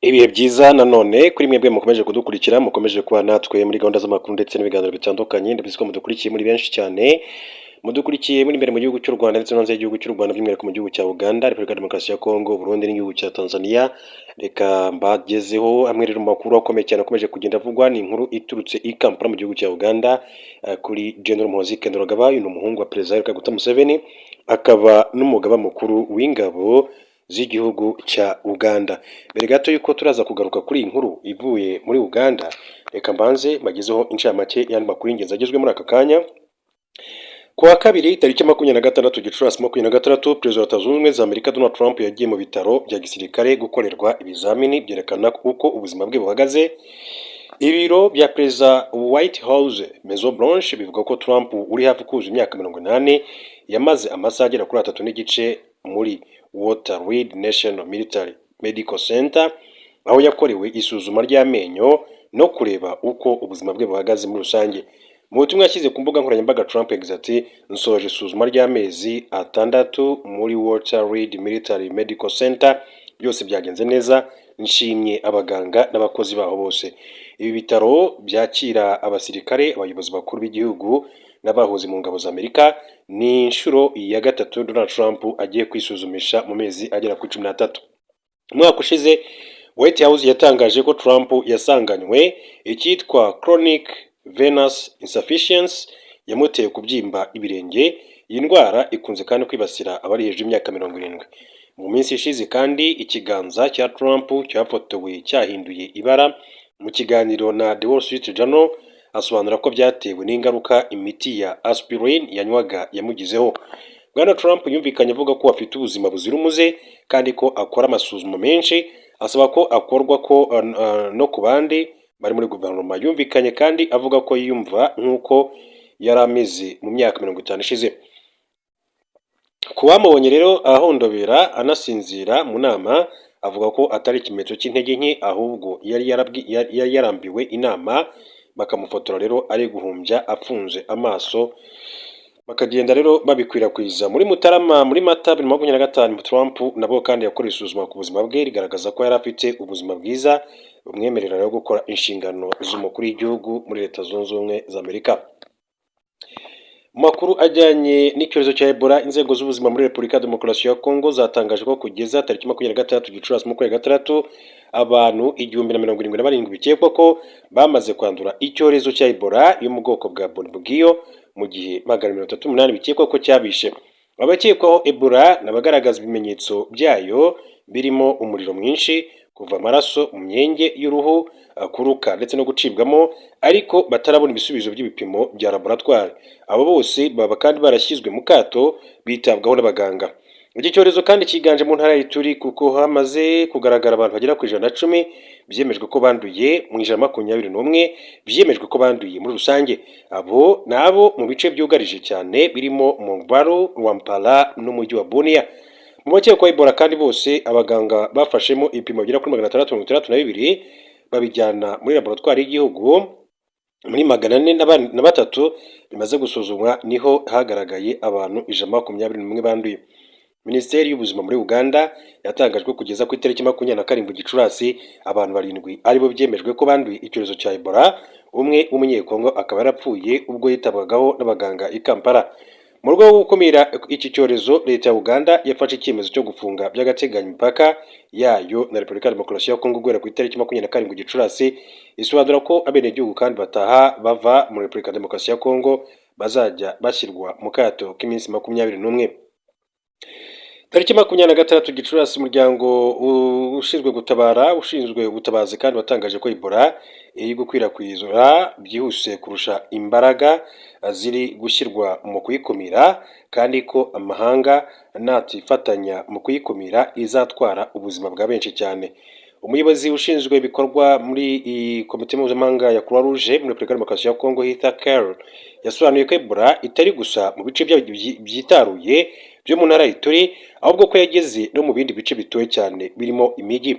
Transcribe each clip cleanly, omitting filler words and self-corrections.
Ibihe byiza nanone kuri mwebwe mukomeje kudukurikira, mukomeje kuba natwe muri gahunda z'amakuru ndetse n'ibiganiro bitandukanye, ndabizi ko mudukurikiye muri benshi cyane, mudukurikiye muri imbere mu gihugu cy'u Rwanda ndetse no hanze y'igihugu cy'u Rwanda, by'umwihariko mu gihugu cya Uganda, Repubulika ya Demokarasi ya Kongo, Burundi n'igihugu cya Tanzania. Reka mbagezeho amwe rero mu makuru akomeye cyane akomeje kugenda avugwa. Ni inkuru iturutse i Kampala mu gihugu cya Uganda, kuri General Muhoozi Kainerugaba. Uyu ni umuhungu wa Perezida Yoweri Kaguta Museveni, akaba n'umugaba mukuru w'ingabo z'igihugu cya Uganda. Mbere gato yuko turaza kugaruka kuri iyi nkuru ivuye muri Uganda, reka mbanze mbagezeho incamake y'andi makuru y'ingenzi agezwe muri aka kanya. Ku wa kabiri tariki 26 Gicurasi 2026, Perezida wa Leta Zunze Ubumwe za Amerika Donald Trump yagiye mu bitaro bya gisirikare gukorerwa ibizamini byerekana uko ubuzima bwe buhagaze. Ibiro bya Perezida White House Maison Blanche bivuga ko Trump uri hafi kuzuza imyaka 80 yamaze amasaha agera kuri 3 n'igice muri Walter Reed National Military Medical Center, aho yakorewe isuzuma ry'amenyo no kureba uko ubuzima bwe buhagaze muri rusange. Mu butumwa yashyize ku mbuga nkoranyambaga, Trump yagize ati: nsoje isuzuma ry'amezi 6 muri Walter Reed Military Medical Center, byose byagenze neza, nshimye abaganga n'abakozi baho bose. Ibi bitaro byakira abasirikare, abayobozi bakuru b'igihugu n'abahoze mu ngabo za Amerika. Ni inshuro ya gatatu Donald Trump agiye kwisuzumisha mu mezi agera kuri 13. Umwaka ushize White House yatangaje ko Trump yasanganywe icyitwa chronic venous insufficiency yamuteye kubyimba ibirenge. Iyi ndwara ikunze kandi kwibasira abari hejuru y'imyaka 70. Mu minsi ishize kandi ikiganza cya Trump cyafotowe cyahinduye ibara. Mu kiganiro na The Wall Street Journal asobanura ko byatewe n'ingaruka imiti ya aspirin yanywaga yamugizeho. Bwana Trump yumvikanye avuga ko afite ubuzima buzira umuze kandi ko akora amasuzuma menshi, asaba ko akorwa ko no ku bandi bari muri guverinoma. Yumvikanye kandi avuga ko yiyumva nk'uko yari ameze mu myaka 50 ishize. Ku bamubonye rero ahondobera anasinzira mu nama, avuga ko atari ikimenyetso cy'intege nke, ahubwo yari yarambiwe inama. Bakamufotora rero ari guhumbya afunze amaso, bakagenda rero babikwirakwiza. Muri Mutarama muri Mata 2025, Trump nabo kandi yakorewe isuzuma ku buzima bwe rigaragaza ko yari afite ubuzima bwiza bumwemerera rero gukora inshingano z'umukuru w'igihugu muri Leta Zunze Ubumwe za Amerika. Mu makuru ajyanye n'icyorezo cya Ebola, inzego z'ubuzima muri Repubulika ya Demokarasi ya Kongo zatangaje ko kugeza tariki 26 Gicurasi 2026, abantu 1077 bikekwa ko bamaze kwandura icyorezo cya Ebola yo mu bwoko bwa Bundibugyo, mu gihe 38 bikekwa ko cyabishe. Abakekwaho Ebola n'abagaragaza ibimenyetso byayo birimo umuriro mwinshi, kuva amaraso mu myenge y'uruhu, kuruka ndetse no gucibwamo, ariko batarabona ibisubizo by'ibipimo bya laboratoire. Abo bose baba kandi barashyizwe mu kato bitabwaho n'abaganga. Iki cyorezo kandi kiganje mu ntara y'Ituri, kuko hamaze kugaragara abantu bagera ku 110 byemejwe ko banduye, mu 121 byemejwe ko banduye muri rusange. Abo nabo mu bice byugarije cyane birimo Mongbaro, Rwampara n'umujyi wa Bunia. Mu bakekwa Ebola kandi bose abaganga bafashemo ibipimo bigera kuri 662 babijyana muri laboratoire y'igihugu. Muri 403 bimaze gusuzumwa niho hagaragaye abantu 121 banduye. Minisiteri y'ubuzima muri Uganda yatangaje ko kugeza ku itariki 27 Gicurasi abantu 7 aribo byemejwe ko banduye icyorezo cya Ebola. Umwe w'umunyekongo akaba yarapfuye ubwo yitabwagaho n'abaganga i Kampala. Mu rwego rwo gukumira iki cyorezo, Leta ya Uganda yafashe icyemezo cyo gufunga by'agateganyo imipaka yayo na Repubulika ya Demokarasi ya Kongo guhera ku itariki 27 Gicurasi. Isobanura ko abenegihugu kandi bataha bava muri Repubulika ya Demokarasi ya Kongo bazajya bashyirwa mu kato k'iminsi 21. Tariki 26 Gicurasi, umuryango ushinzwe ubutabazi kandi watangaje ko Ebola iri gukwirakwizwa byihuse kurusha imbaraga ziri gushyirwa mu kuyikumira, kandi ko amahanga natifatanya mu kuyikumira izatwara ubuzima bwa benshi cyane. Umuyobozi ushinzwe ibikorwa muri komite mpuzamahanga ya Croix Rouge muri Repubulika ya Demokarasi ya Kongo, Heather Carroll, yasobanuye ko Ebola itari gusa mu bice byitaruye byo mu ntara y'Ituri, ahubwo ko yageze no mu bindi bice bitoye cyane birimo imijyi.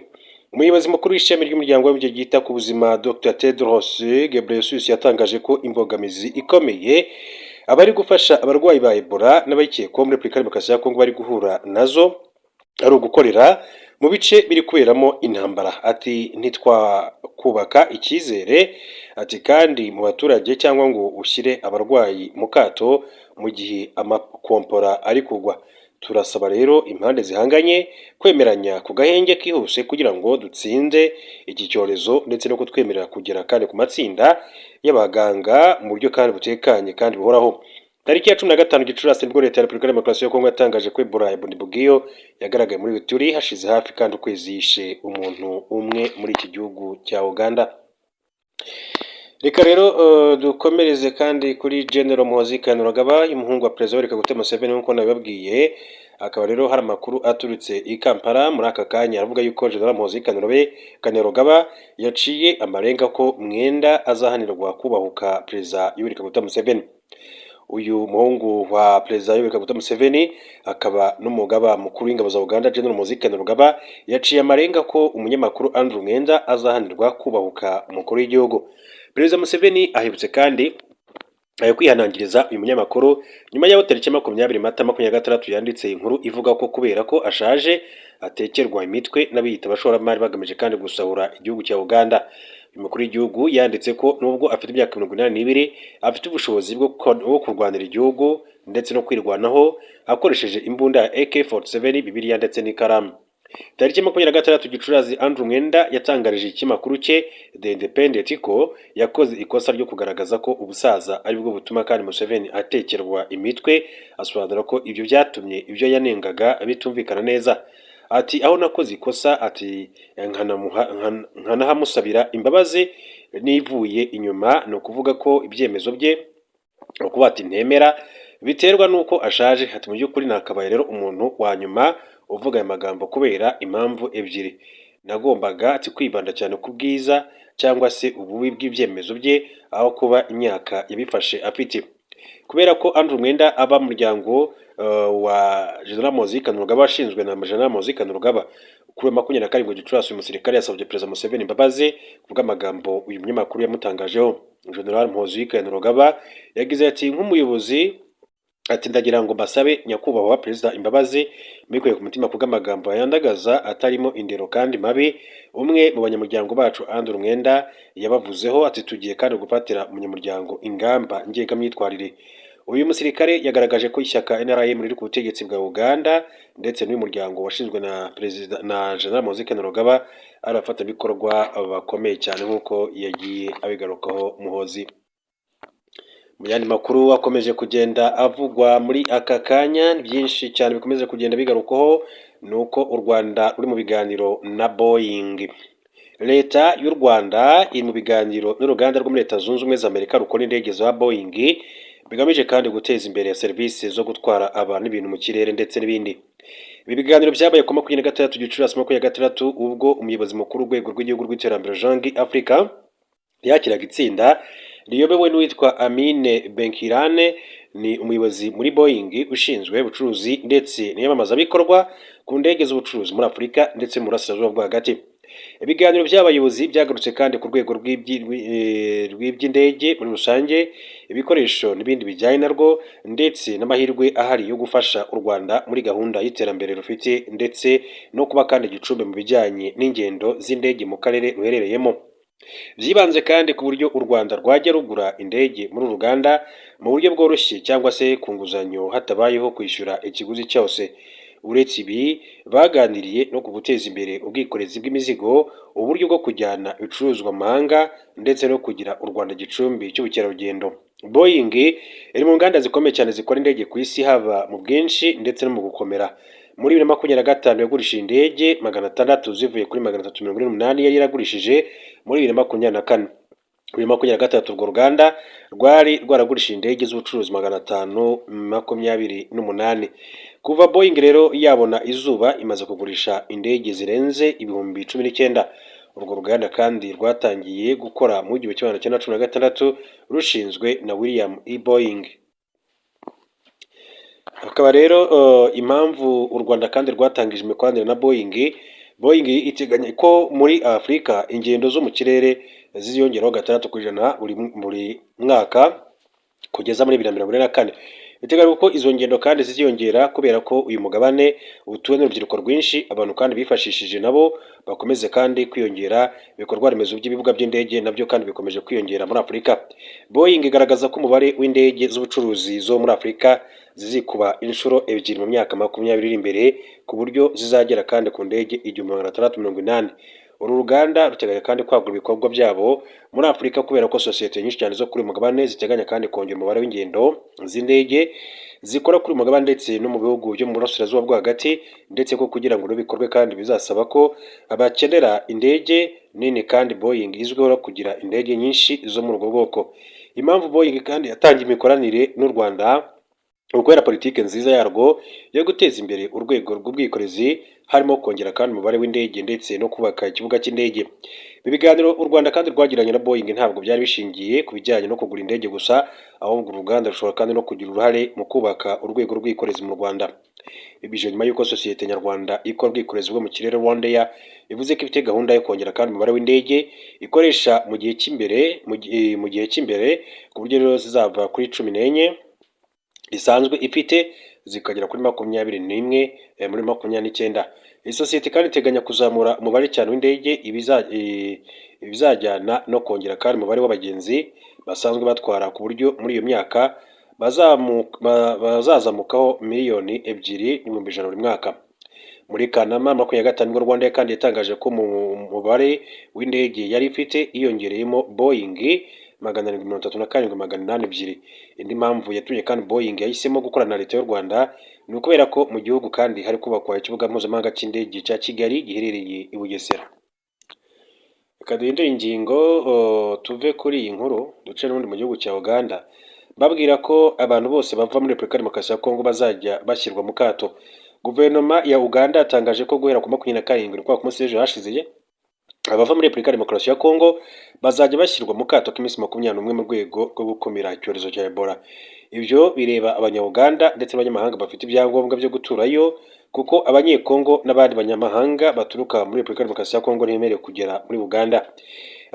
Umuyobozi mukuru w'ishami ry'umuryango w'abibumbye ryita ku buzima, Dr Tedros Ghebreyesus, yatangaje ko imbogamizi ikomeye abari gufasha abarwayi ba Ebola n'abayikekwaho muri Repubulika ya Demokarasi ya Kongo bari guhura nazo ari ugukorera mu bice biri kuberamo intambara. Ati ntitwakubaka icyizere ati kandi mu baturage cyangwa ngo ushyire abarwayi mu kato mu gihe amakompora ari kugwa. Turasaba rero impande zihanganye kwemeranya ku gahenge kihuse kugira ngo dutsinde iki cyorezo ndetse no kutwemerera kugera kandi ku matsinda y'abaganga mu buryo kandi butekanye kandi buhoraho. Tariki ya 15 Gicurasi nibwo Leta ya Repubulika ya Demokarasi ya Kongo yatangaje ko Ebola ya Bundibugyo yagaragaye muri Ituri hashize hafi kandi ukwezi yishe umuntu umwe muri iki gihugu cya Uganda. Reka rero dukomereze kandi kuri General Muhoozi Kainerugaba umuhungu wa Perezida Yoweri Kaguta Museveni nk'uko nabibabwiye. Akaba rero hari amakuru aturutse i Kampala muri aka kanya aravuga yuko General Muhoozi Kainerugaba yaciye amarenga ko mwenda azahanirwa kubahuka Perezida Yoweri Kaguta Museveni. Uyu muhungu wa Perezida Yoweri Kaguta Museveni akaba n'umugaba mukuru w'ingabo za Uganda General Muhoozi Kainerugaba yaciye amarenga ko umunyamakuru Andrew Mwenda azahanirwa kubahuka umukuru w'igihugu. Perezida Museveni ahibutse kandi kwihanangiriza uyu munyamakuru nyuma y'aho tariki 20 Mata 2026 yanditse inkuru ivuga ko kubera ko ashaje atekerwa imitwe n'abiyita abashoramari bagamije kandi gusahura igihugu cya Uganda. Umukuru w'igihugu yanditse ko nubwo afite imyaka 82 afite ubushobozi bwo kurwanira igihugu ndetse no kwirwanaho akoresheje imbunda ya AK-47, Bibiliya ndetse n'ikaramu. Tariki 26 Gicurasi Andrew Mwenda yatangarije ikimakuru cye The Independent ko yakoze ikosa ryo kugaragaza ko ubusaza ari bwo butuma kandi Museveni atekerwa imitwe, asobanura ko ibyo byatumye ibyo yanengaga bitumvikana neza. Ati aho nakoze ikosa ati nkanahamusabira imbabazi nivuye inyuma, no kuvuga ko ibyemezo bye ukuba ati ntemera biterwa nuko ashaje. Ati mu by'ukuri nakabaye rero umuntu wa nyuma uvuga aya magambo kubera impamvu ebyiri. Nagombaga ati kwibanda cyane ku bwiza cyangwa se ububi bw'ibyemezo bye aho kuba imyaka yabifashe afite. Kubera ko Andrew Mwenda aba muryango wa General Muhoozi Kainerugaba ashinzwe na General Muhoozi Kainerugaba, kuri 27 Gicurasi uyu musirikare yasabye Perezida Museveni imbabazi kuvuga amagambo uyu munyamakuru yamutangajeho. General Muhoozi Kainerugaba yagize ati nk'umuyobozi ati ndagira ngo mbasabe nyakubahwa Perezida imbabazi mbikuye ku mutima kubw'amagambo yandagaza atarimo indero kandi mabi umwe mu banyamuryango bacu Andrew Mwenda yabavuzeho. Ati tugiye kandi gufatira umunyamuryango ingamba ngengamyitwarire. Uyu musirikare yagaragaje ko ishyaka NRM riri ku butegetsi bwa Uganda ndetse n'uyu muryango washinzwe na Perezida na General Muhoozi Kainerugaba ari abafatanyabikorwa bakomeye cyane nk'uko yagiye abigarukaho Muhoozi. Mu yandi makuru akomeje kugenda avugwa muri aka kanya byinshi cyane bikomeze kugenda bigarukaho nuko u Rwanda ruri mu biganiro na Boeing. Leta y'u Rwanda iri mu biganiro n'uruganda rwo muri Leta Zunze Ubumwe za Amerika rukora indege za Boeing bigamije kandi guteza imbere serivisi zo gutwara abantu n'ibintu mu kirere ndetse n'ibindi. Ibi biganiro byabaye ku 26 Gicurasi 2026 ubwo umuyobozi mukuru w'urwego rw'igihugu rw'iterambere Jean Africa yakiraga itsinda riyobewe n'uwitwa Amine Benkirane, ni umuyobozi muri Boeing ushinzwe ubucuruzi ndetse n'iyamamazabikorwa ku ndege z'ubucuruzi muri Afurika ndetse mu burasirazuba bwo hagati. Ibiganiro by'abayobozi byagarutse kandi ku rwego rw'iby'indege muri rusange, ibikoresho n'ibindi bijyanye narwo ndetse n'amahirwe ahari yo gufasha u Rwanda muri gahunda y'iterambere rufite ndetse no kuba kandi igicumbi mu bijyanye n'ingendo z'indege mu karere ruherereyemo. Byibanze kandi ku buryo u Rwanda rwajya rugura indege muri Uganda mu buryo bworoshye cyangwa se ku nguzanyo hatabayeho kwishyura ikiguzi cyose. Uretse ibi baganiriye no ku guteza imbere ubwikorezi bw'imizigo, uburyo bwo kujyana ibicuruzwa mahanga ndetse no kugira u Rwanda gicumbi cy'ubukerarugendo. Boeing iri mu nganda zikomeye cyane zikora indege ku isi haba mu bwinshi ndetse no mu gukomera. Muri 2025 yagurishije indege 600 zivuye kuri 348 yari yaragurishije muri 2024. Kuri 2023 urwo ruganda rwari rwaragurishije indege z'ubucuruzi 528. Kuva Boeing rero yabona izuba imaze kugurisha indege zirenze ibihumbi 19. Urwo ruganda kandi rwatangiye gukora mu 1916 rushinzwe na William E. Boeing. Akaba rero impamvu u Rwanda kandi rwatangije imikoranire na Boeing iteganya ko muri Afurika ingendo zo mu kirere ziziyongeraho 6% buri mwaka kugeza muri 2024. biteganywa ko izo ngendo kandi ziziyongera kubera ko uyu mugabane utuwe n'urubyiruko rwinshi, abantu kandi bifashishije nabo bakomeze kandi kwiyongera, ibikorwa remezo by'ibibuga by'indege nabyo kandi bikomeje kwiyongera muri Afurika. Boeing igaragaza ko umubare w'indege z'ubucuruzi zo muri Afurika zizikuba inshuro ebyiri mu myaka 20 iri imbere, ku buryo zizagera kandi ku ndege 1680. Uru ruganda ruteganya kandi kwagura ibikorwa byabo muri Afurika kubera ko sosiyete nyinshi cyane zo kuri uyu mugabane ziteganya kandi kongera umubare w'ingendo z'indege zikora kuri uyu mugabane ndetse no mu bihugu byo mu burasirazuba bwo hagati, ndetse ko kugira ngo bikorwe kandi bizasaba ko abakenera indege nini kandi Boeing izwiho kugira indege nyinshi zo muri ubwo bwoko. Impamvu Boeing kandi yatangiye imikoranire n'u Rwanda ukubera politiki nziza yarwo yo guteza imbere urwego rw'ubwikorezi, harimo kongera kandi umubare w'indege ndetse no kubaka ikibuga cy'indege. Ibi biganiro u Rwanda kandi rwagiranye na Boeing ntabwo byari bishingiye ku bijyanye no kugura indege gusa, ahubwo uruganda rushobora kandi no kugira uruhare mu kubaka urwego rw'ubwikorezi mu Rwanda. Ibije nyuma y'uko sosiyete nyarwanda ikora ubwikorezi bwo mu kirere Rwandair ivuze ko ifite gahunda yo kongera kandi umubare w'indege ikoresha mu gihe cy'imbere ku buryo rero zizava kuri 14 isanzwe ifite zikagera kuri 21 muri 29. Iyi sosiyete kandi iteganya kuzamura umubare cyane w'indege ibizajyana no kongera kandi umubare w'abagenzi basanzwe batwara, ku buryo muri iyo myaka bazazamukaho 2,200,000 buri mwaka. Muri Kanama 2025 nibwo Rwandair kandi yatangaje ko mu mubare w'indege yari ifite hiyongereyemo Boeing 737-802. Indi mpamvu yatumye kandi Boeing yahisemo gukorana na leta y'u Rwanda ni ukubera ko mu gihugu kandi hari kubakwa ikibuga mpuzamahanga cy'indege cya Kigali giherereye i Bugesera. Reka duhindure ingingo tuve kuri iyi nkuru duce n'ubundi mu gihugu cya Uganda, babwira ko abantu bose bava muri Repubulika Demokarasi ya Kongo bazajya bashyirwa mu kato. Guverinoma ya Uganda yatangaje ko guhera ku 27 kwa munsi w'ejo hashize abava muri Repubulika Demokarasi ya Kongo bazajya bashyirwa mu kato k'iminsi 21 mu rwego rwo gukumira icyorezo cya Ebola. Ibyo bireba abanya-Uganda ndetse n'abanyamahanga bafite ibyangombwa byo guturayo, kuko abanyekongo n'abandi banyamahanga baturuka muri Repubulika Demokarasi ya Kongo ntibemerewe kugera muri Uganda.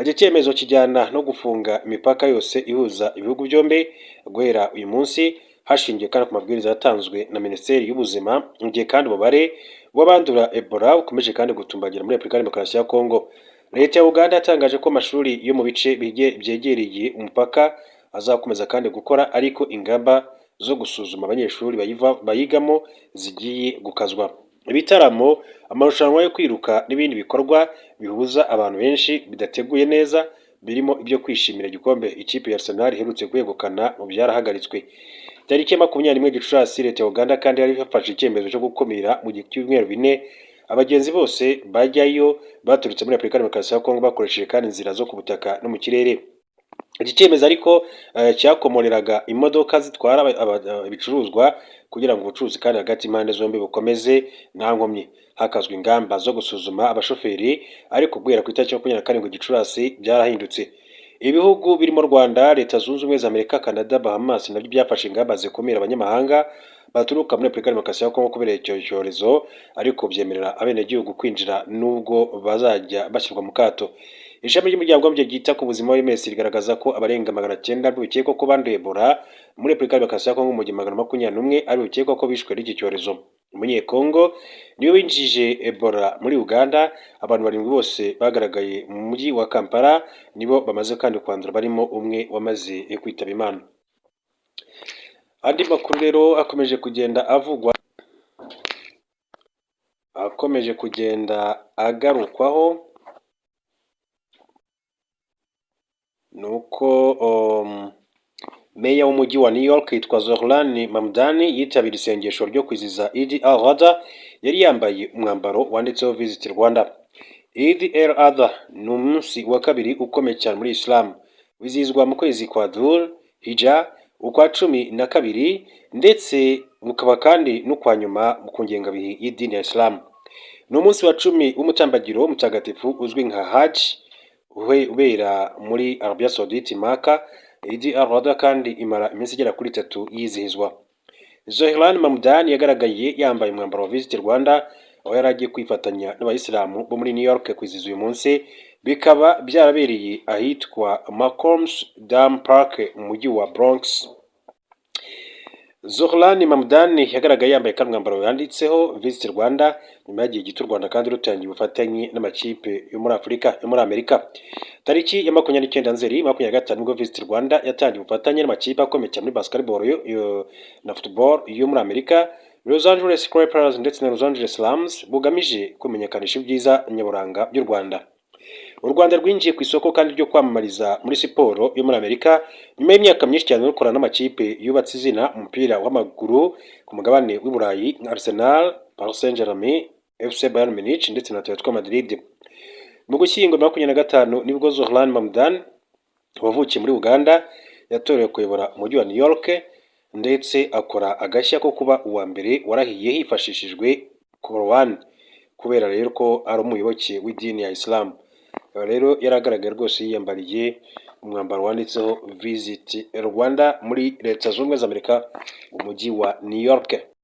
Iki cyemezo kijyana no gufunga imipaka yose ihuza ibihugu byombi guhera uyu munsi, hashingiwe kandi ku mabwiriza yatanzwe na Minisiteri y'Ubuzima, mu gihe kandi umubare w'abandura Ebola ukomeje kandi gutumbagira muri Repubulika Demokarasi ya Kongo. Leta ya Uganda yatangaje ko amashuri yo mu bice byegereye umupaka azakomeza kandi gukora, ariko ingamba zo gusuzuma abanyeshuri bayigamo zigiye gukazwa. Ibitaramo, amarushanwa yo kwiruka n'ibindi bikorwa bihuza abantu benshi bidateguye neza, birimo ibyo kwishimira igikombe ikipe ya Arsenal iherutse kwegukana mu byarahagaritswe. Tariki ya 21 Gicurasi, leta ya Uganda kandi yari yafashe icyemezo cyo gukumira mu cyumweru 4 abagenzi bose bajyayo baturutse muri Repubulika Demokarasi ya Kongo bakoresheje kandi inzira zo ku butaka no mu kirere. Iki cyemezo ariko cyakomoreraga imodoka zitwara ibicuruzwa kugira ngo ubucuruzi kandi hagati impande zombi bukomeze nta nkomyi. Hakazwe ingamba zo gusuzuma abashoferi, ariko guhera ku itariki 27 Gicurasi byarahindutse. Ibihugu birimo Rwanda, Leta Zunze Ubumwe za Amerika, Canada, Bahamas nabyo byafashe ingamba zikumira abanyamahanga baturuka muri Repubulika Demokarasi ya Kongo kubera icyo cyorezo, ariko byemerera abenegihugu kwinjira nubwo bazajya bashyirwa mu kato. Ishami ry'umuryango w'abibumbye ryita ku buzima OMS rigaragaza ko abarenga 900 bikekwa ko banduye Ebola muri Repubulika Demokarasi ya Kongo mu gihe 21 ari bikekwa ko bishwe n'iki cyorezo. Umunyekongo niwe winjije Ebola muri Uganda. Abantu 7 bose bagaragaye mu mujyi wa Kampala nibo bamaze kandi kwandura, barimo umwe wamaze kwitaba Imana. Andi makuru rero akomeje kugenda agarukwaho nuko meya w'umujyi wa New York yitwa Zohran Mamdani yitabira isengesho ryo kwizihiza Eid al-Adha, yari yambaye umwambaro wanditseho Visit Rwanda. Eid al-Adha ni umunsi wa kabiri ukomeye cyane muri Islam, wizihizwa mu kwezi kwa Dhul Hijjah ukwa 12 ndetse bukaba kandi n'ukwa nyuma ku ngengabihe y'idini ya Islam. Ni umunsi wa 10 w'umutambagiro mutagatifu uzwi nka Hajj ubera muri Arabia Saudite Maka. Eid al-Adha kandi imara iminsi igera kuri 3 yizihizwa. Zohran Mamdani yagaragaye yambaye umwambaro wa Visit Rwanda, aho yari agiye kwifatanya n'abayisilamu bo muri New York kwizihiza uyu munsi. Bikaba byarabereye ahitwa Malcolm's Dam Park mu mujyi wa Bronx. Zohran Mamdani yagaragaye yambaye ka mwambaro yanditseho Visit Rwanda nyuma y'igihe gito u Rwanda kandi rutangiye ubufatanye n'amakipe yo muri Afurika yo muri Amerika. Tariki ya 29 Nzeri 2025 nibwo Visit Rwanda yatangiye ubufatanye n'amakipe akomeye cyane muri basketball na football yo muri Amerika, Los Angeles Clippers ndetse na Los Angeles Rams, bugamije kumenyekanisha ibyiza nyaburanga by'u Rwanda. U Rwanda rwinjiye ku isoko kandi ryo kwamamariza muri siporo yo muri Amerika nyuma y'imyaka myinshi cyane rukorana n'amakipe yubatse izina mu mupira w'amaguru ku mugabane w'i Burayi nka Arsenal, Paris Saint-Germain, FC Bayern Munich ndetse na Atletico Madrid. Mu Gushyingo 2025 nibwo Zohran Mamdani wavukiye muri Uganda yatorewe kuyobora umujyi wa New York ndetse akora agashya ko kuba uwa mbere warahiye hifashishijwe Quran, kubera rero ko ari umuyoboke w'idini ya Islam. Rero yaragaragaye rwose yiyambariye umwambaro wanditseho Visit Rwanda muri Leta Zunze Ubumwe za Amerika mu mujyi wa New York.